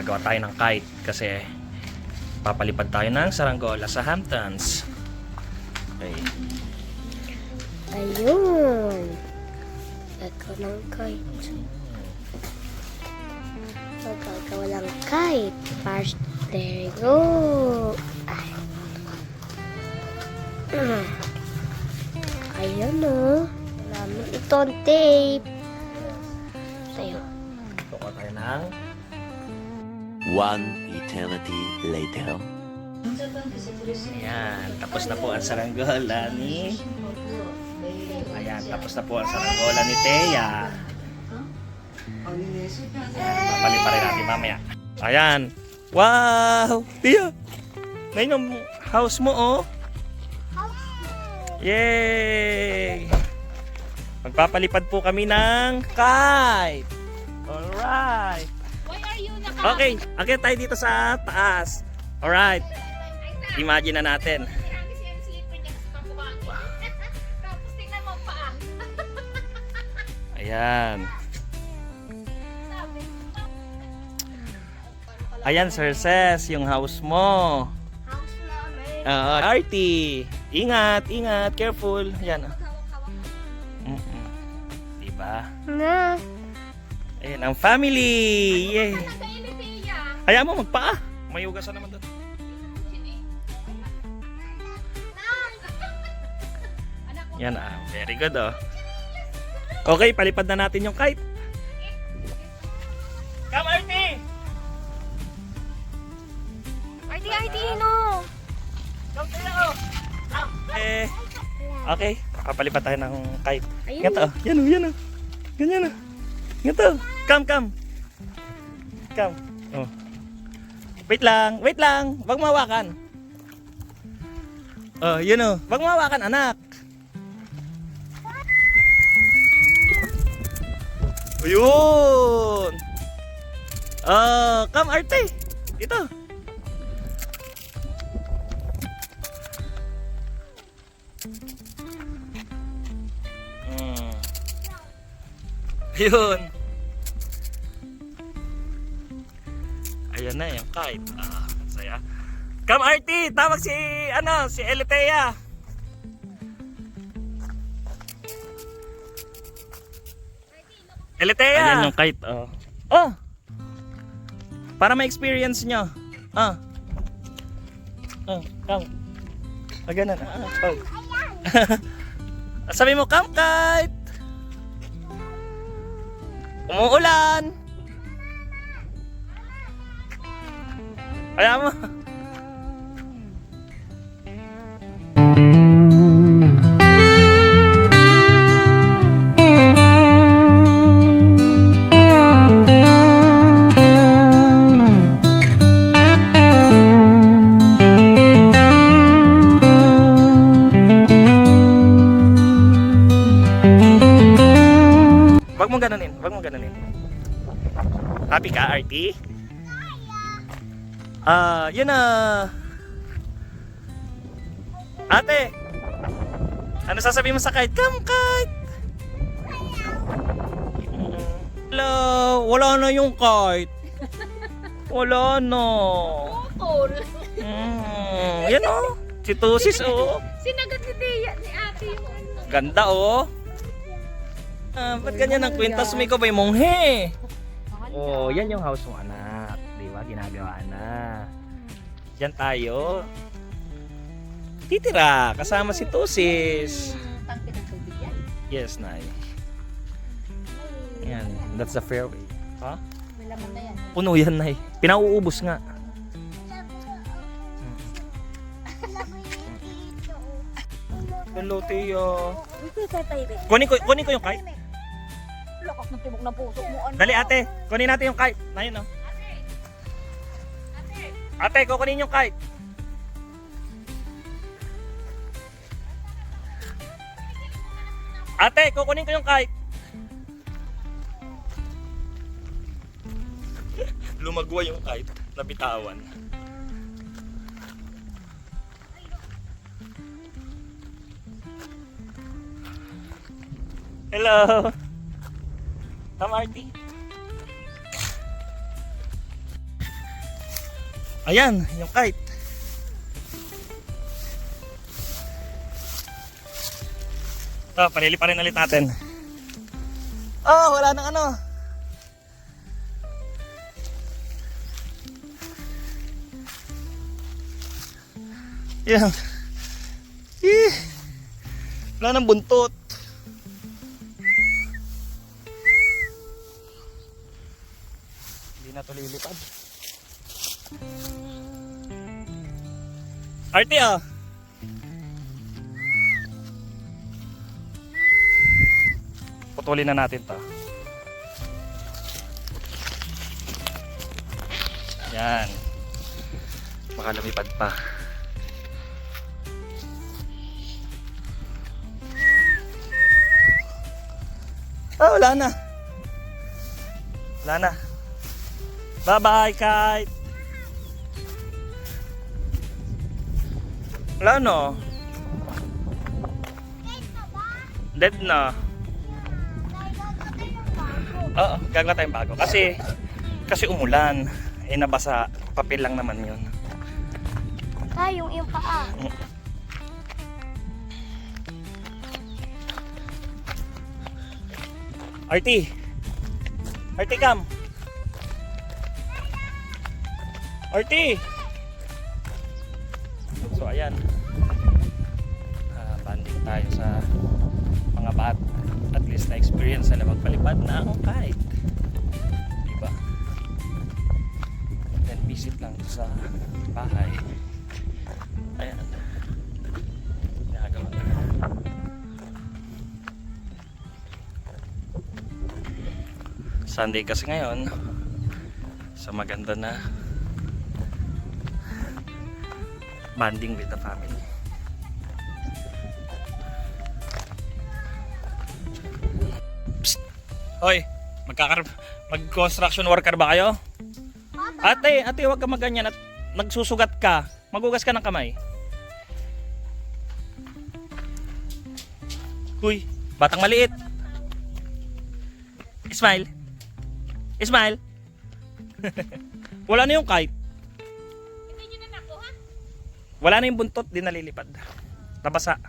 gagawa tayo ng kite kasi papalipad tayo ng saranggola sa Hamptons. Okay. Ayun. Gagawa ng kite. Magagawa ng kite. First, there you go. Ayun o. Namin ito ang tape. Tayo. Tuko tayo ng One eternity later. ayan, tapos na po ang saranggola ni ayan, tapos na po ang saranggola ni Thea. Papaliparin natin mamaya. Ayan. Wow! Thea! Ngayon yung house mo, oh. Yay! Magpapalipad po kami ng kite. Alright. Why are you Okay, akyat tayo dito sa taas. Alright. Imagine na natin. Tapos tingnan mo pa. Ayan. Ayan, Sir Ses, yung house mo. House namin. Artie. Ingat, ingat. Careful. Ayan. Diba? Na. Ayan, ang family. Yay. Sa Elitea. Hayaan mo, magpaa. May ugasan naman doon. Yan very good Okay, palipad na natin yung kite. Come, Artie! Artie, no. Come tayo! Okay, papalipad tayo ng kite. Ayun. Ganito, yan o, yan o. Ganyan o. Ganito, come. Come. Oh. Wait lang. Wag mawakan. Oh, yun o. Wag mawakan, anak. Ayun. Come, Arte. Dito. Ayun. Ayan na yung kite. Saya. Come, Artie! Tawag si Elitea. Elitea! Ayan yung kite. Oh! Para ma-experience nyo. Come. Ganun. Oh. Sabi mo, come, kite! Umuulan! Kaya mo. Wag mo ganunin. Happy ka, Artie? Yun na. Ate, ano sasabihin mo sa kite? Come, kite! Hello, wala na yung kite. Wala na. Putol. Yan o, si Tusis o. Sinagat ni Thea ni ate yung ano. Ganda o. Ba't ganyan ang kwintas mo ikaw ba yung monghe? Oh, yan yung house mo, anak. Di ba? Ginagawa na. Diyan tayo. Titira, kasama si Tusis. Tangke ng tubig yan. Yes, Nay. Yan, that's the fairway. Ha? May laman na yan. Puno yan, Nay. Pinauubos nga. Hello, Tio. Kunin ko yung kite. Lakas ng tibok ng puso mo. Ano? Dali, ate. Kunin natin yung kite. Na yun, no? Ate, kukunin yung kite. Ate, kukunin ko yung kite. Lumagwa yung kite. Nabitawan. Hello. Come, Artie. Ayan, yung kite. Ito, palili pa rin ulit natin. Oh, wala nang ano. Yan. Wala nang buntot. Hindi na to lilipad. Arty ah. Putulin na natin to. Yan. Baka lumipad pa. Ah, wala na. Wala na. Bye-bye, kite. Wala no. Dead na. Oo, gagawa tayong bago. Kasi umulan. Eh, nabasa. Papel lang naman yun. Tay, yung paa. Arty. Arty, come. Arty. So, ayan. Banding tayo sa mga bat. At least na-experience nila magpalipad ng kite. Diba? Then visit lang sa bahay. Ayan. Nagagawa na. Sunday kasi ngayon. So maganda na bonding with the family. Psst! Hoy, mag-construction worker ba kayo? Ate, huwag ka maganyan at nagsusugat ka. Magugas ka ng kamay. Huy, batang maliit. Smile. Smile. Wala na yung kite. Hindi nyo na nakuha. Wala na yung buntot, di nalilipad. Nabasa.